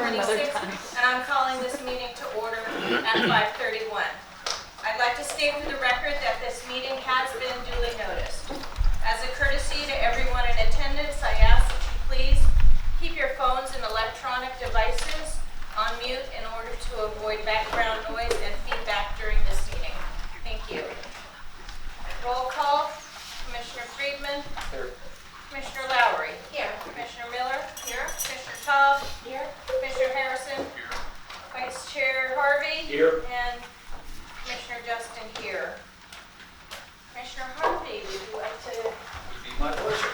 5:26, and I'm calling this meeting to order at 5:31. I'd like to state for the record that this meeting has been duly noticed. As a courtesy to everyone in attendance, I ask that you please keep your phones and electronic devices on mute in order to avoid background noise and feedback during this meeting. Thank you. Roll call. Commissioner Friedman. Here. Commissioner Lowry. Here. Commissioner Miller. Here. Commissioner Taub. Here. Commissioner Harrison. Here. Vice Chair Harvey. Here. And Commissioner Justin here. Commissioner Harvey, would you like to? Would be my pleasure.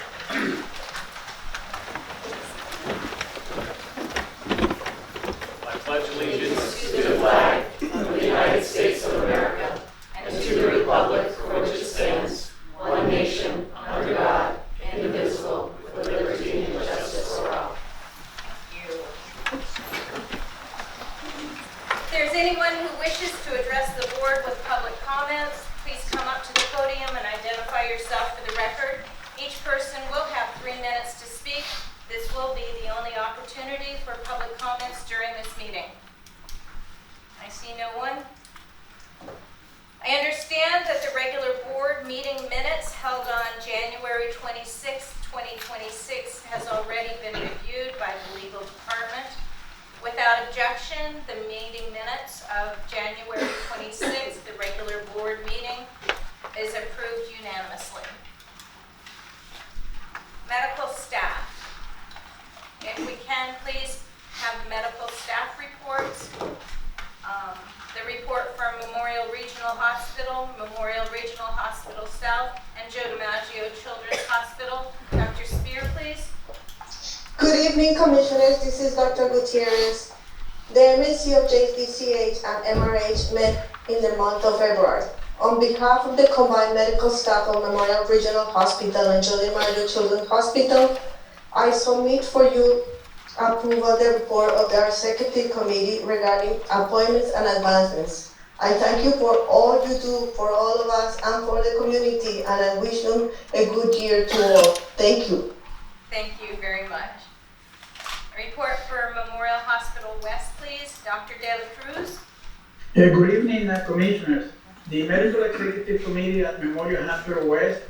I pledge allegiance to the flag of the United States of America and to the republic for which it stands, one nation, under God, indivisible, with liberty and justice for all. Thank you. If there's anyone who wishes to address the board with public comments, please come up to the podium and identify yourself for the record. Each person will have 3 minutes to speak. This will be the only opportunity for public comments during this meeting. I see no one. I understand that the regular board meeting minutes held on January 26, 2026 has already been reviewed by the legal department. Without objection, the meeting minutes of January 26th, the regular board meeting, is approved unanimously. Medical staff. If we can, please have medical staff reports. The report from Memorial Regional Hospital, Memorial Regional Hospital South, and Joe DiMaggio Children's Hospital. Dr. Spear, please. Good evening, Commissioners. This is Dr. Gutierrez. The MSC of JDCH and MRH met in the month of February. On behalf of the combined medical staff of Memorial Regional Hospital and Joe DiMaggio Children's Hospital, I submit for you approval the report of the Executive Committee regarding appointments and advancements. I thank you for all you do for all of us and for the community, and I wish them a good year to all. Thank you. Thank you very much. A report for Memorial Hospital West, please. Dr. De La Cruz. Good evening, Commissioners. The Medical Executive Committee at Memorial Hospital West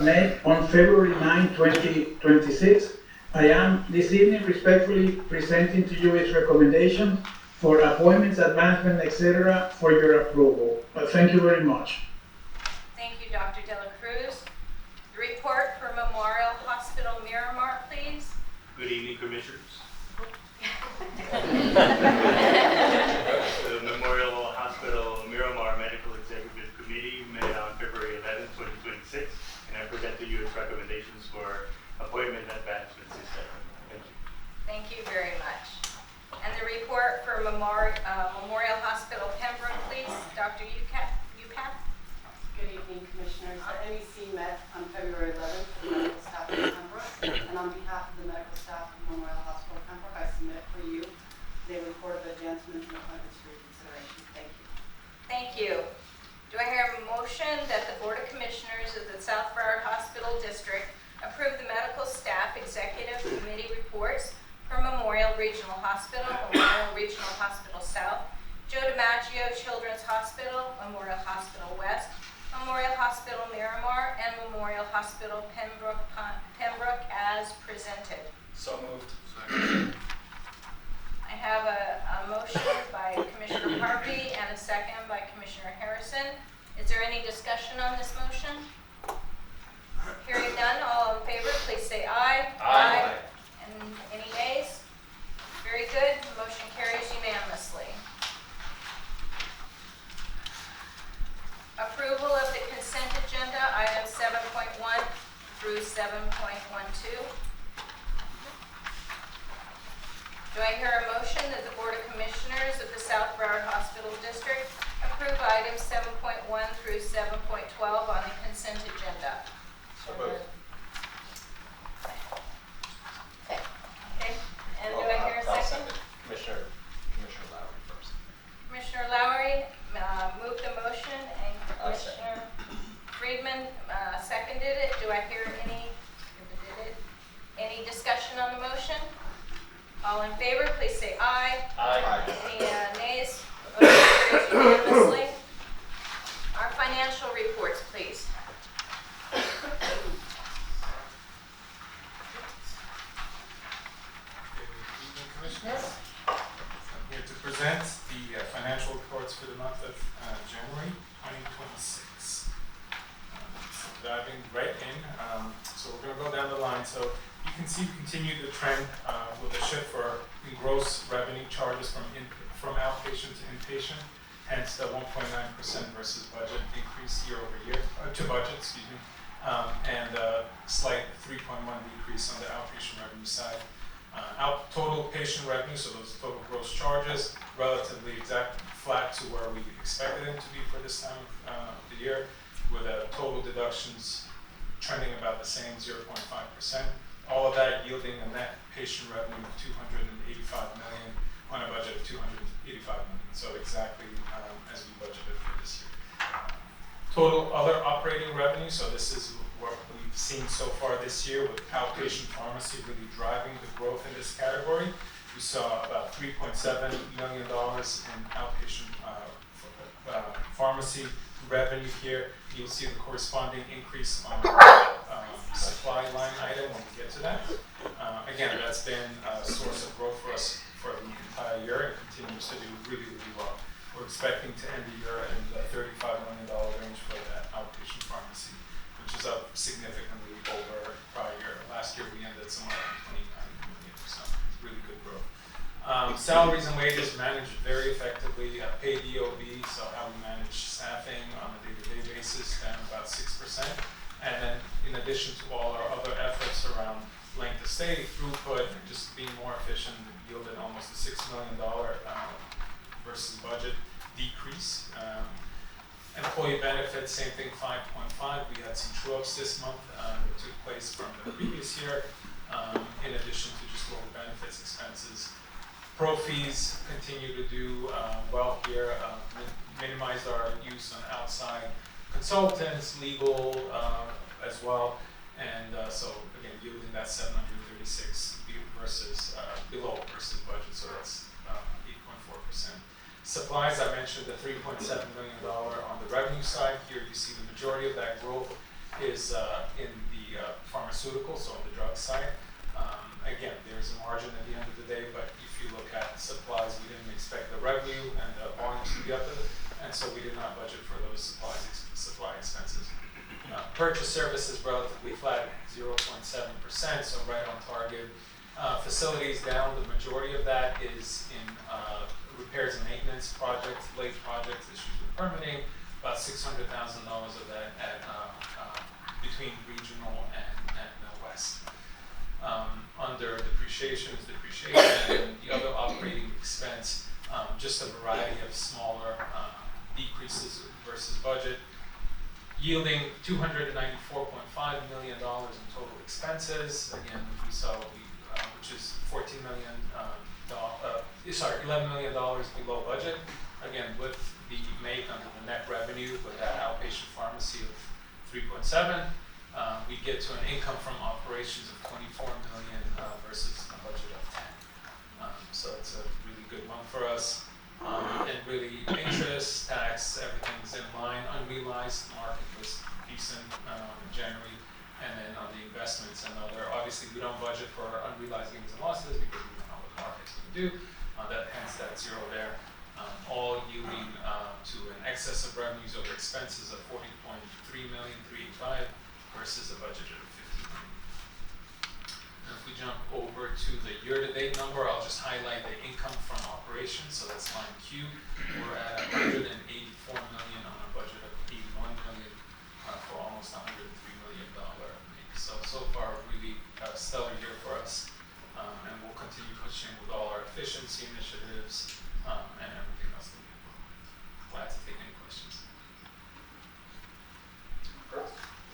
met on February 9, 2026. I am this evening respectfully presenting to you its recommendation for appointments, advancement, etc. for your approval. Thank you very much. Thank you, Dr. De La Cruz. The report for Memorial Hospital Miramar, please. Good evening, Commissioners. The Memorial Hospital Miramar Medical Executive Committee met on February 11, 2026, and I present to you its recommendations for appointment advancements, etc. Thank you. Thank you very much. And the report for Memorial Hospital Pembroke, please. Dr. Ucat. Good evening, Commissioners. The MEC met on February 11th with the medical staff of Pembroke, and on behalf of the medical staff of Memorial Hospital Pembroke, I submit for you the report of advancements and appointments for your consideration. Thank you. Thank you. Do I hear a motion that the Board of Commissioners of the South Broward Hospital District approve the medical staff executive committee reports for Memorial Regional Hospital, Memorial Regional Hospital South, Joe DiMaggio Children's Hospital, Memorial Hospital West, Memorial Hospital Miramar, and Memorial Hospital Pembroke as presented? So moved. Second. I have a motion by Commissioner Harvey and a second by Commissioner Harrison. Is there any discussion on this motion? Hearing none, all in favor, please say aye. Aye. And any nays? Very good. Motion carries unanimously. Approval of the consent agenda, items 7.1 through 7.12. Do I hear a motion that the Board of Commissioners of the South Broward Hospital District approve items 7.1 through 7.12 on the consent agenda? So moved. Okay. And do I hear a second? Commissioner Lowry first. Commissioner Lowry moved the motion, and I'll second. Commissioner Friedman seconded it. Do I hear any discussion on the motion? All in in favor, please say aye. Aye. Any nays? Motion carries unanimously. Our financial reports, please. Good evening, Commissioners. I'm here to present the financial reports for the month of January 2026. So diving right in, so we're going to go down the line. So you can see we continue the trend with a shift in gross revenue charges from outpatient to inpatient, hence the 1.9% versus budget increase year over year, to budget, excuse me, and a slight 3.1 decrease on the outpatient revenue side. Total patient revenue, so those total gross charges, relatively flat to where we expected them to be for this time of the year, with total deductions trending about the same, 0.5%. All of that yielding a net patient revenue of $285 million on a budget of $285 million. So exactly as we budgeted for this year. Total other operating revenue, so this is what we've seen so far this year with outpatient pharmacy really driving the growth in this category. We saw about $3.7 million in outpatient pharmacy revenue here. You'll see the corresponding increase on the supply line item when we get to that. Again, that's been a source of growth for us for the entire year and continues to do really, really well. We're expecting to end the year in the $35 million range for that outpatient pharmacy, which is up significantly over prior year. Last year we ended somewhere around $29 million, so really good growth. Salaries and wages managed very effectively. Paid EOB, so how we manage staffing on a day-to-day basis, down about 6%. And then in addition to all our other efforts around length of stay, throughput, and just being more efficient, yielded almost a $6 million versus budget decrease. Employee benefits, same thing, 5.5. We had some true-ups this month that took place from the previous year, in addition to just lower benefits expenses. Pro fees continue to do well here, minimized our use on outside consultants, legal as well, and so again, yielding that 736 versus below versus budget, so that's 8.4%. Supplies, I mentioned the $3.7 million on the revenue side. Here you see the majority of that growth is in the pharmaceutical, so on the drug side. Again, there's a margin at the end of the day, but if you look at supplies, we didn't expect the revenue and the volumes to be up, and so we did not budget for those supply expenses. Purchase services relatively flat, 0.7%, so right on target. Facilities down, the majority of that is in repairs and maintenance projects, late projects, issues with permitting, about $600,000 of that at between regional and West. Under depreciation, and the other operating expense, just a variety of smaller decreases versus budget, yielding $294.5 million in total expenses. Again, we saw which is $11 million below budget. Again, with the make under the net revenue with that outpatient pharmacy of 3.7, we get to an income from operations of 24 million versus a budget of 10. So it's a really good month for us. And really interest, tax, everything's in line. Unrealized market was decent in January. And then on the investments and other, obviously we don't budget for unrealized gains and losses because we don't know what the market's going to do. Hence that zero there. All yielding to an excess of revenues over expenses of 40.3,385 versus a budget of 15 million. And if we jump over to the year-to-date number, I'll just highlight the income from operations. So that's line Q. We're at 184 million on a budget of 81 million for almost $103 million make. So far, really stellar year for us. And we'll continue pushing with all our efficiency initiatives and everything else that we have. Glad to take any questions.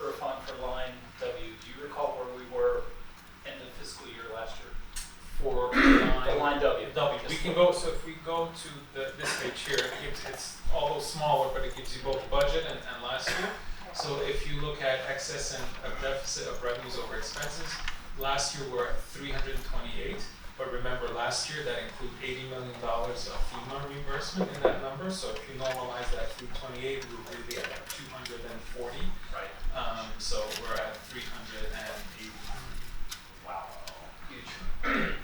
Irfan for line W, do you recall where we were end of fiscal year last year? For line W. we can go, so if we go to this page here, it's although smaller, but it gives you both budget and last year. So if you look at excess and a deficit of revenues over expenses, last year we're at 328. But remember, last year that included $80 million of FEMA reimbursement in that number. So if you normalize that through 28, we would be at 240. Right. So we're at 380. Wow. Huge.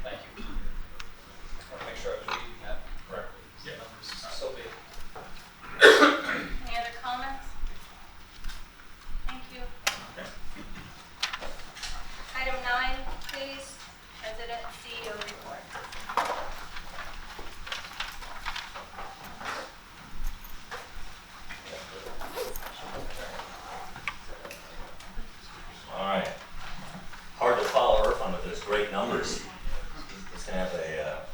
Thank you. I want to make sure I was reading that correctly. Yeah. Numbers so big. Any other comments? Thank you. Okay. Item 9, please. President CEO report. All right. Hard to follow Irfan with those great numbers. He's going to have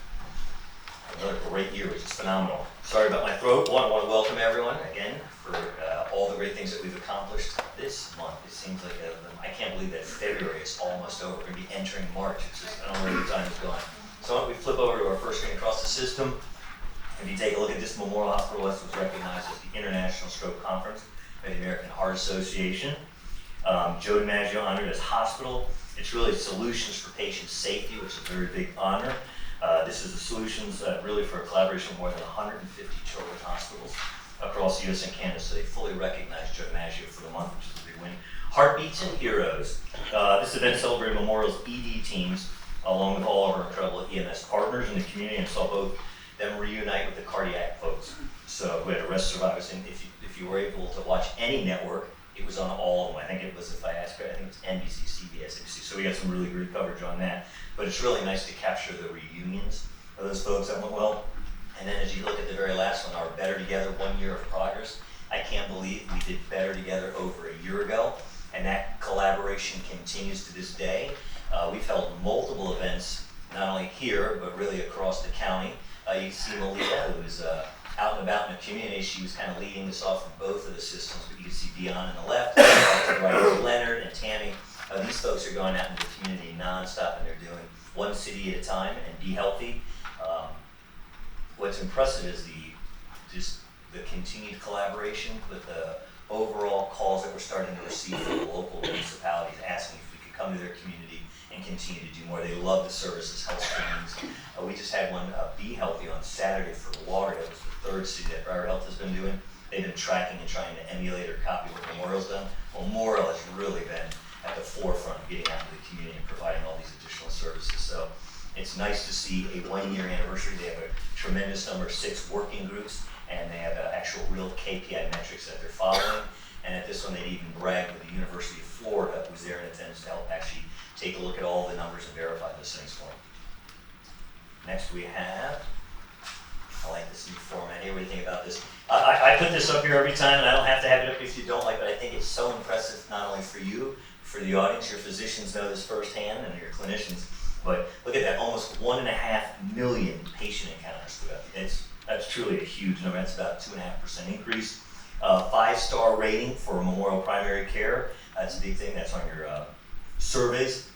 another great year, which is phenomenal. Sorry about my throat. I want to welcome everyone again for all the great things that we've accomplished this month. It seems like I can't believe that February is almost over. We're going to be entering March. It's just, I don't know where the time is going. So why don't we flip over to our first screen across the system. If you take a look at this, Memorial Hospital West was recognized as the International Stroke Conference by the American Heart Association. Joe DiMaggio honored as hospital. It's really solutions for patient safety, which is a very big honor. This is the solutions really for a collaboration with more than 150 children's hospitals across the U.S. and Canada. So they fully recognize Joe DiMaggio for the month, which is a big win. Heartbeats and Heroes. This event celebrated Memorial's ED teams, along with all of our incredible EMS partners in the community, and saw both them reunite with the cardiac folks. So we had arrest survivors, and if you were able to watch any network, it was on all of them. I think it was, if I ask her, I think it was NBC, CBS, ABC. So we got some really great coverage on that. But it's really nice to capture the reunions of those folks that went well. And then as you look at the very last one, our Better Together 1 year of progress, I can't believe we did Better Together over a year ago. And that collaboration continues to this day. We've held multiple events, not only here, but really across the county. You can see Malia, who is out and about in the community. She was kind of leading this off of both of the systems, but you can see Dion on the left, right, Leonard and Tammy. These folks are going out into the community nonstop, and they're doing one city at a time and be healthy. What's impressive is the continued collaboration with the overall calls that we're starting to receive from the local municipalities asking if we could come to their community and continue to do more. They love the services, health screenings. We just had one, Be Healthy, on Saturday for Water. That was the third city that Broward Health has been doing. They've been tracking and trying to emulate or copy what Memorial's done. Memorial has really been at the forefront of getting out to the community and providing all these additional services. So it's nice to see a 1 year anniversary. They have a tremendous number of 6 working groups, and they have actual real KPI metrics that they're following. And at this one, they even bragged with the University of Florida, who's there in attendance to help actually take a look at all the numbers and verify those things for them. Next we have, I like this new format here. What do you think about this? I put this up here every time, and I don't have to have it up if you don't like it, but I think it's so impressive, not only for you, for the audience. Your physicians know this firsthand, and your clinicians. But look at that, almost 1.5 million patient encounters throughout. That's truly a huge number. That's about 2.5% increase. 5-star rating for Memorial Primary Care. That's a big thing. That's on your surveys.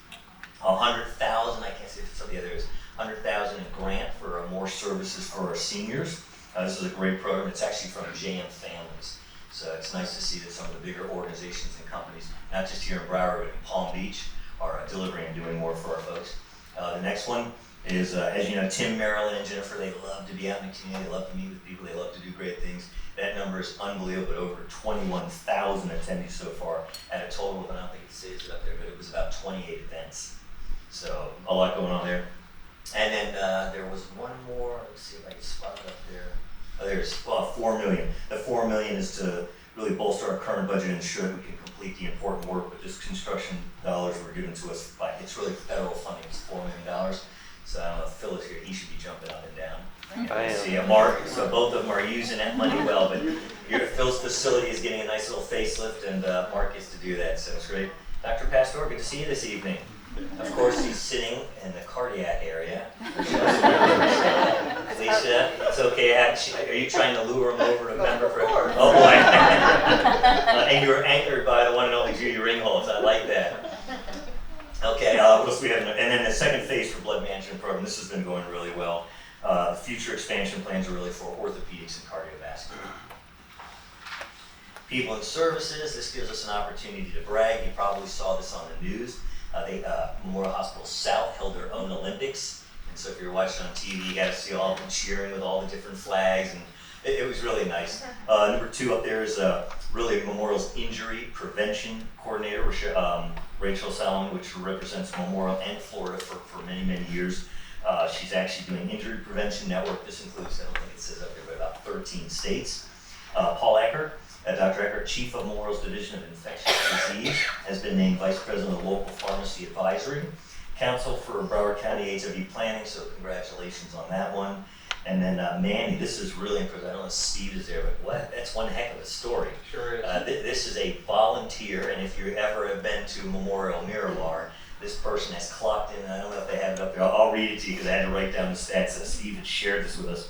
100,000. I can't say if some of the others. 100,000 in grant for more services for our seniors. This is a great program. It's actually from JM Families. So it's nice to see that some of the bigger organizations and companies, not just here in Broward, but in Palm Beach, are delivering and doing more for our folks. The next one is, as you know, Tim, Marilyn, and Jennifer, they love to be out in the community. They love to meet with people. They love to do great things. That number is unbelievable, but over 21,000 attendees so far at a total of, I don't think it says it up there, but it was about 28 events. So a lot going on there. And then there was one more. Let's see if I can spot it up there. Oh, there's 4 million. The 4 million is to really bolster our current budget and ensure that we can complete the important work. But this construction dollars were given to us by, it's really federal funding. It's $4 million. So I don't know if Phil is here. He should be jumping up and down. I am. See, Mark. So both of them are using that money well. But Phil's facility is getting a nice little facelift, and Mark gets to do that. So it's great. Dr. Pastor, good to see you this evening. Of course, he's sitting in the cardiac area. Lisa, it's okay. Are you trying to lure him over to member for? Oh boy! And you were anchored by the one and only Judy Ringholz. I like that. Okay, what else we have? And then the second phase for blood management program. This has been going really well. The future expansion plans are really for orthopedics and cardiovascular. People and services. This gives us an opportunity to brag. You probably saw this on the news. Memorial Hospital South held their own Olympics in So if you're watching on TV, you got to see all of them cheering with all the different flags, and it was really nice. Number 2 up there is really Memorial's injury prevention coordinator, Rachel Salomon, which represents Memorial and Florida for many, many years. She's actually doing injury prevention network. This includes, I don't think it says up there, but about 13 states. Paul Eckert, Dr. Eckert, Chief of Memorial's Division of Infectious Disease, has been named Vice President of the Local Pharmacy Advisory Council for Broward County HIV Planning, so congratulations on that one. And then Manny, this is really impressive. I don't know if Steve is there, but that's one heck of a story. Sure is. This is a volunteer, and if you ever have been to Memorial Miramar, this person has clocked in, and I don't know if they have it up there. I'll read it to you because I had to write down the stats that Steve had shared this with us.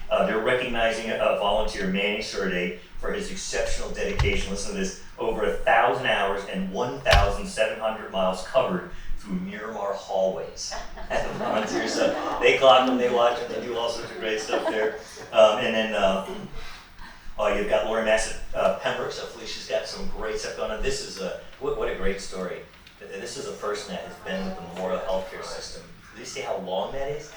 They're recognizing a volunteer, Manny Surde, for his exceptional dedication. Listen to this, over 1,000 hours and 1,700 miles covered through Miramar hallways as a volunteer. So they clock them, they watch them, they do all sorts of great stuff there. And then you've got Lori Massett Pembroke, so Felicia's got some great stuff going on. This is what a great story. This is a person that has been with the Memorial Healthcare System. Do you see how long that is?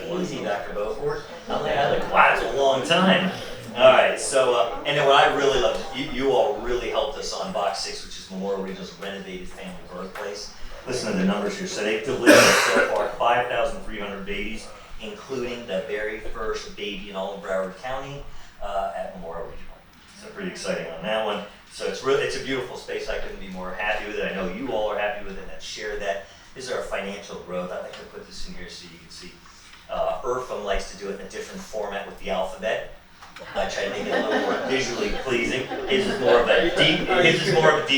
You see Dr. Beaufort? I'm like, wow, that's a long time. All right, so, and then what I really love, you all really helped us on Box 6, which is Memorial Regional's renovated family birthplace. Listen to the numbers here. So they've delivered so far 5,300 babies, including the very first baby in all of Broward County at Memorial Regional. So pretty exciting on that one. So it's a beautiful space. I couldn't be more happy with it. I know you all are happy with it and have shared that. This is our financial growth. I'd like to put this in here so you can see. IRFM likes to do it in a different format with the alphabet. I try to make it a little more visually pleasing. His is more of a deep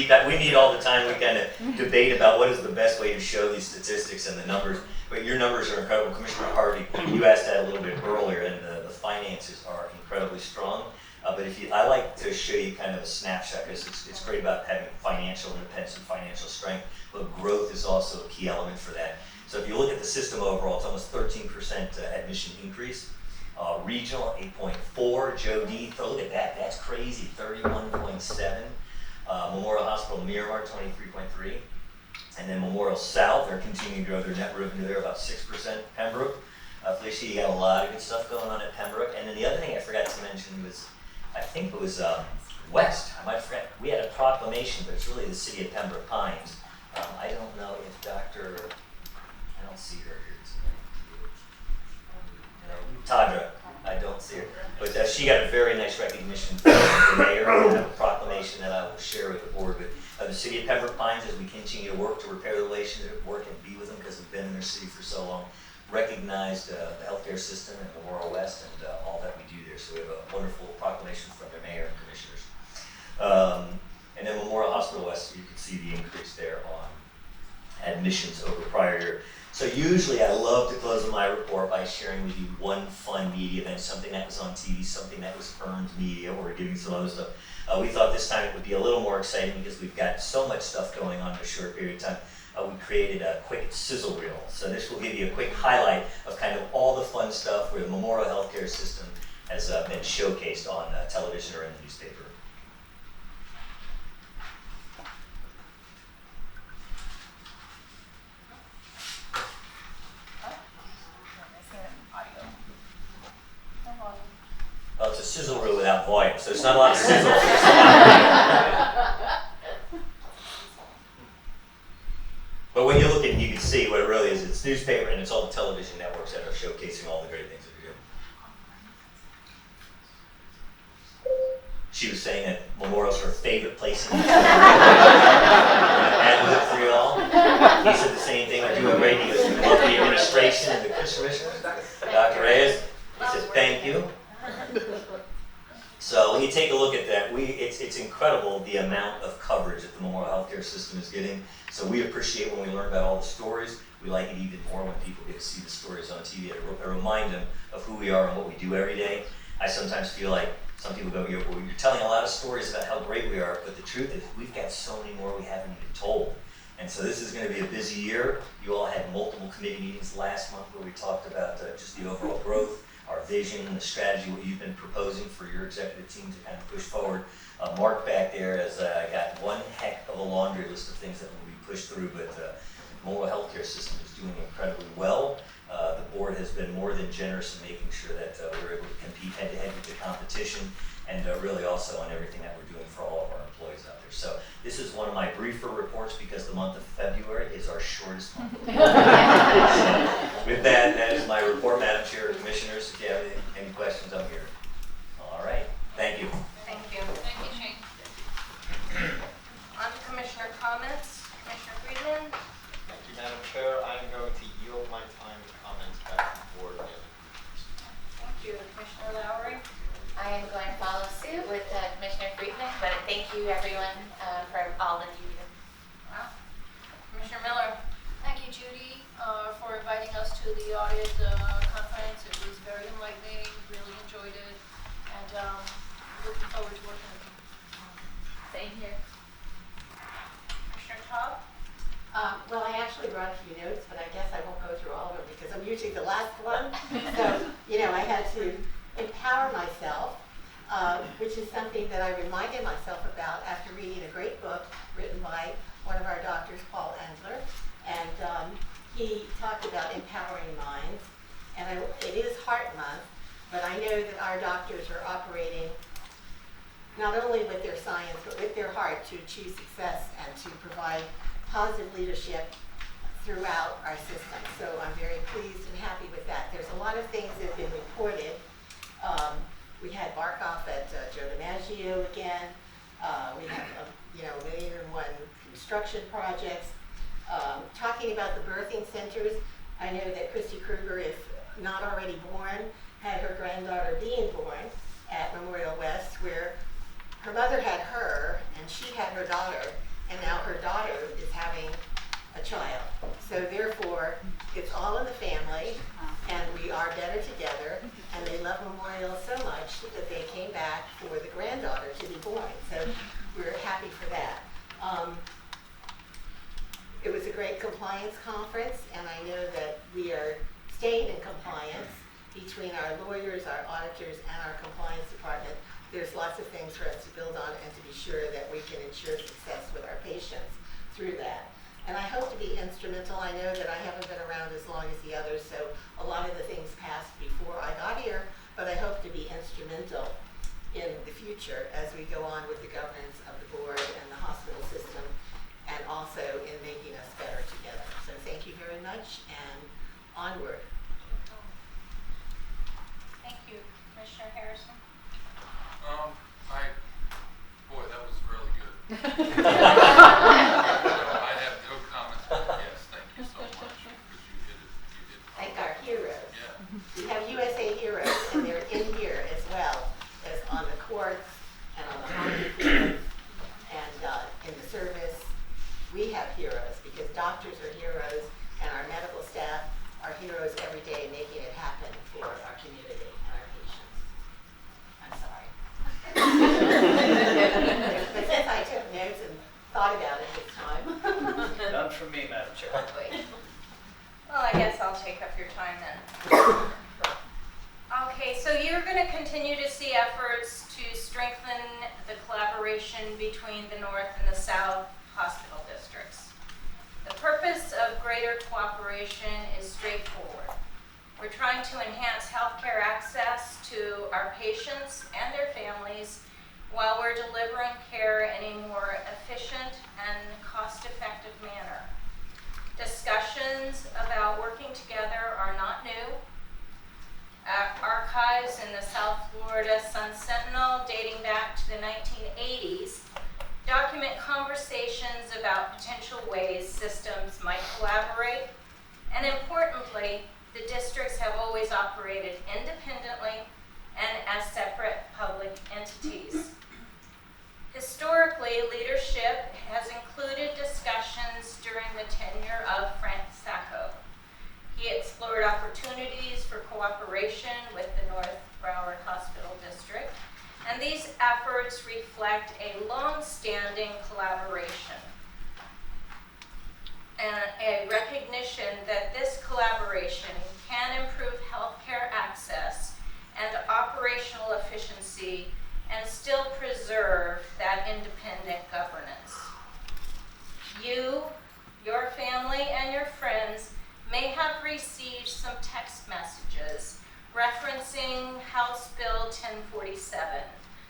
dive. We meet all the time. We kind of debate about what is the best way to show these statistics and the numbers. But your numbers are incredible. Commissioner Harvey, you asked that a little bit earlier, and the finances are incredibly strong. But I like to show you kind of a snapshot because it's great about having financial independence and financial strength, but growth is also a key element for that. So if you look at the system overall, it's almost 13% admission increase. Regional 8.4, Joe D, look at that, that's crazy, 31.7. Memorial Hospital Miramar 23.3, and then Memorial South, they're continuing to grow their net revenue there about 6%. Pembroke, Felicia, you got a lot of good stuff going on at Pembroke. And then the other thing I forgot to mention was, I think it was West. I might forget. We had a proclamation, but it's really the city of Pembroke Pines. I don't know if I don't see her here today. No, Tadra, I don't see her. But she got a very nice recognition from the mayor. I have a proclamation that I will share with the board. But the city of Pembroke Pines, as we continue to work to repair the relationship, work and be with them because we've been in their city for so long, recognized the healthcare system in Memorial West and all that we do there. So we have a wonderful proclamation from their mayor and commissioners. And then Memorial Hospital West, you can see the increase there on admissions over prior year. So usually I love to close my report by sharing with you one fun media event, something that was on TV, something that was earned media, or giving some other stuff. We thought this time it would be a little more exciting because we've got so much stuff going on in a short period of time. We created a quick sizzle reel. So this will give you a quick highlight of kind of all the fun stuff where the Memorial Healthcare System has been showcased on television or in the newspaper. Well, it's a sizzle reel without volume, so it's not a lot of sizzle. But when you look at it, you can see what it really is. It's newspaper and it's all the television networks that are showcasing all the great things that we do. She was saying that Memorial's her favorite place in the world. Ad lib for you all. He said the same thing. We're doing great. He goes, we love the administration and the commissioners. Dr. Reyes, he said, thank you. So when you take a look at that, it's incredible the amount of coverage that the Memorial Healthcare System is getting. So we appreciate when we learn about all the stories. We like it even more when people get to see the stories on TV and remind them of who we are and what we do every day. I sometimes feel like some people go, you're telling a lot of stories about how great we are, but the truth is we've got so many more we haven't even told. And so this is going to be a busy year. You all had multiple committee meetings last month where we talked about just the overall growth, our vision, the strategy, what you've been proposing for your executive team to kind of push forward. Mark back there has got one heck of a laundry list of things that will be pushed through, but the Memorial Healthcare System is doing incredibly well. The board has been more than generous in making sure that we're able to compete head-to-head with the competition, and really also on everything that we're doing for all of our employees out there. So this is one of my briefer reports because the month of February is our shortest month. With that, that is my report, Madam Chair, Commissioners. If you have any questions, I'm here. All right, thank you. Thank you. Thank you, Shane. On to Commissioner comments. Commissioner Friedman? Thank you, Madam Chair. I'm going to yield my time to comments back to the board. Thank you. Commissioner Lowry? I am going to follow suit with Commissioner Friedman, but thank you everyone for all that you do. Wow. Commissioner Miller? Thank you, Judy, for inviting us to the audit conference. It was very enlightening, really enjoyed it, and looking forward to working with you. Same here. Commissioner Todd? Well, I actually brought a few notes, but I guess I won't go through all of them because I'm usually the last one. So, I had to empower myself, which is something that I reminded myself about after reading a great book written by one of our doctors, Paul Endler. And he talked about empowering minds. And it is Heart Month, but I know that our doctors are operating not only with their science, but with their heart to achieve success and to provide positive leadership throughout our system. So I'm very pleased and happy with that. There's a lot of things that have been reported. We had Barkoff at Joe DiMaggio again. We have, a million and one construction projects. Talking about the birthing centers, I know that Christy Kruger, if not already born, had her granddaughter being born at Memorial West, where her mother had her, and she had her daughter, and now her daughter is having a child. So therefore, it's all in the family, and we are better together, and they love Memorial so much that they came back for the granddaughter to be born. So we're happy for that. It was a great compliance conference, and I know that we are staying in compliance between our lawyers, our auditors, and our compliance department. There's lots of things for us to build on and to be sure that we can ensure success with our patients through that. And I hope to be instrumental. I know that I haven't been around as long as the others, so a lot of the things passed before I got here, but I hope to be instrumental in the future as we go on with the governance of the board and the hospital system, and also in making us better together. So thank you very much, and onward. Thank you. Commissioner Harrison? Boy, that was really good. I have no comments, but yes, thank you so much, because you did it. Like our heroes. Yeah. We have USA heroes, and they're in here as well as on the courts and on the hockey field and in the service. We have heroes because doctors are heroes and our medical staff are heroes every day making it happen for our community and our patients. I'm sorry. But since I took notes and thought about it this time. None from me, Madam Chair. Well, I guess I'll take up your time then. Okay, so you're going to continue to see efforts to strengthen the collaboration between the North and the South hospital districts. The purpose of greater cooperation is straightforward. We're trying to enhance healthcare access to our patients and their families while we're delivering care in a more efficient and cost-effective manner. Discussions about working together are not new. Archives in the South Florida Sun Sentinel dating back to the 1980s document conversations about potential ways systems might collaborate, and importantly, the districts have always operated independently and as separate public entities. Historically, leadership has included discussions during the tenure of Frank Sacco. He explored opportunities for cooperation with the North Broward Hospital District, and these efforts reflect a long-standing collaboration and a recognition that this collaboration can improve healthcare access and operational efficiency and still preserve that independent governance. You, your family, and your friends may have received some introducing House Bill 1047,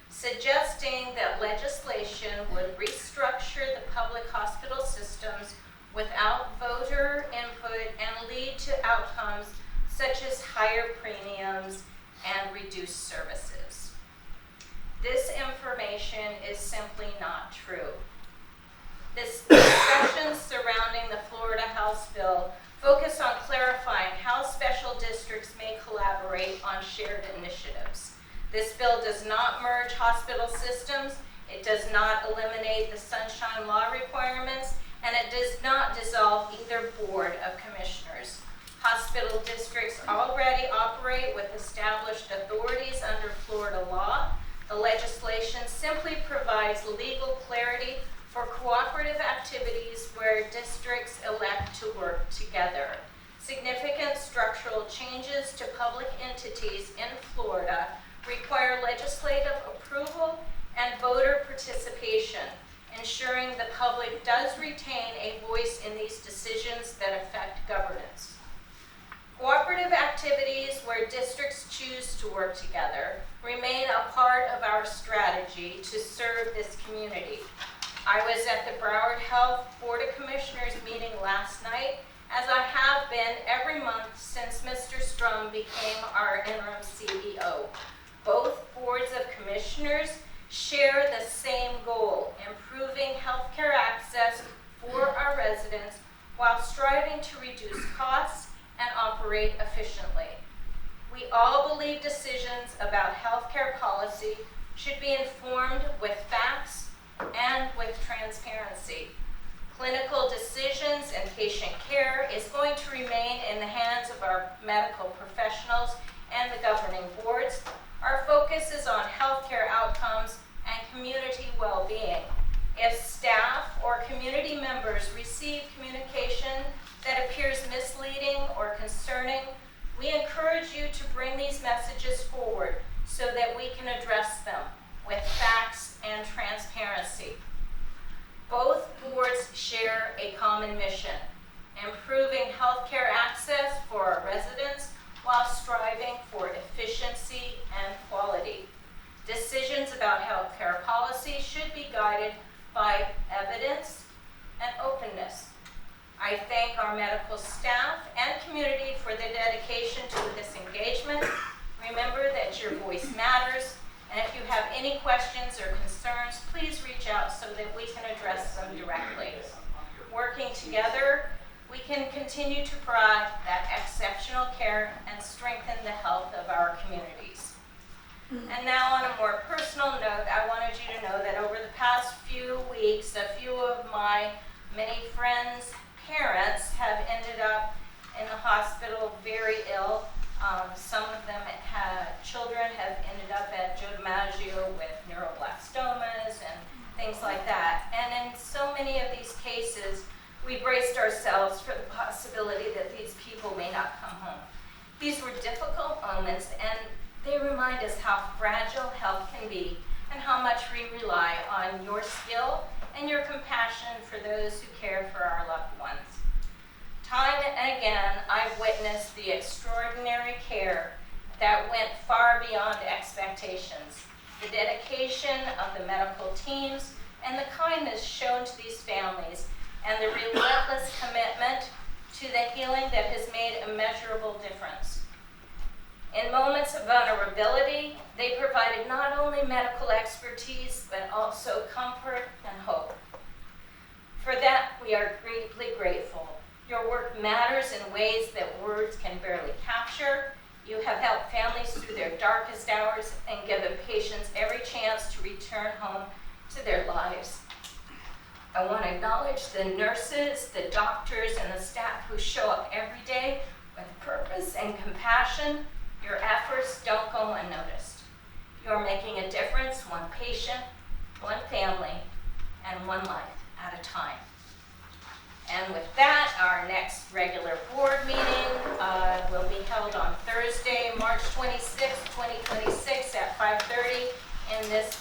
suggesting that legislation would restructure the public hospital systems without voter input and lead to outcomes such as higher premiums and reduced services. This information is simply not true. This discussion surrounding the Florida House bill focus on clarifying how special districts may collaborate on shared initiatives. This bill does not merge hospital systems, it does not eliminate the Sunshine Law requirements, and it does not dissolve either board of commissioners. Hospital districts already operate with established authorities under Florida law. The legislation simply provides legal clarity for cooperative activities where districts elect to work together. Significant structural changes to public entities in Florida require legislative approval and voter participation, ensuring the public does retain a voice in these decisions that affect governance. Cooperative activities where districts choose to work together remain a part of our strategy to serve this community. I was at the Broward Health Board of Commissioners meeting last night, as I have been every month since Mr. Strum became our interim CEO. Both boards of commissioners share the same goal, improving healthcare access for our residents while striving to reduce costs and operate efficiently. We all believe decisions about healthcare policy should be informed with facts and with transparency. Clinical decisions and patient care is going to remain in the hands of our medical professionals and the governing boards. Our focus is on healthcare outcomes and community well-being. If staff or community members receive communication that appears misleading or concerning, we encourage you to bring these messages forward so that we can address them with facts and transparency. Both boards share a common mission, improving healthcare access for our residents while striving for efficiency and quality. Decisions about healthcare policy should be guided by evidence and openness. I thank our medical staff and community for their dedication to this engagement. Remember that your voice matters, and if you have any questions or concerns, please reach out so that we can address them directly. Working together, we can continue to provide that exceptional care and strengthen the health of our communities. And now on a more personal note, I wanted you to know that over the past few weeks, a few of my many friends' parents have ended up in the hospital very ill. Some of them children have ended up at Joe DiMaggio with neuroblastomas and things like that. And in so many of these cases, we braced ourselves for the possibility that these people may not come home. These were difficult moments, and they remind us how fragile health can be and how much we rely on your skill and your compassion for those who care for our loved ones. Time and again, I've witnessed the extraordinary care that went far beyond expectations, the dedication of the medical teams, and the kindness shown to these families, and the relentless commitment to the healing that has made a measurable difference. In moments of vulnerability, they provided not only medical expertise, but also comfort and hope. For that, we are greatly grateful. Your work matters in ways that words can barely capture. You have helped families through their darkest hours and given patients every chance to return home to their lives. I want to acknowledge the nurses, the doctors, and the staff who show up every day with purpose and compassion. Your efforts don't go unnoticed. You're making a difference, one patient, one family, and one life at a time. And with that, our next regular board meeting will be held on Thursday, March 26, 2026 at 5:30 in this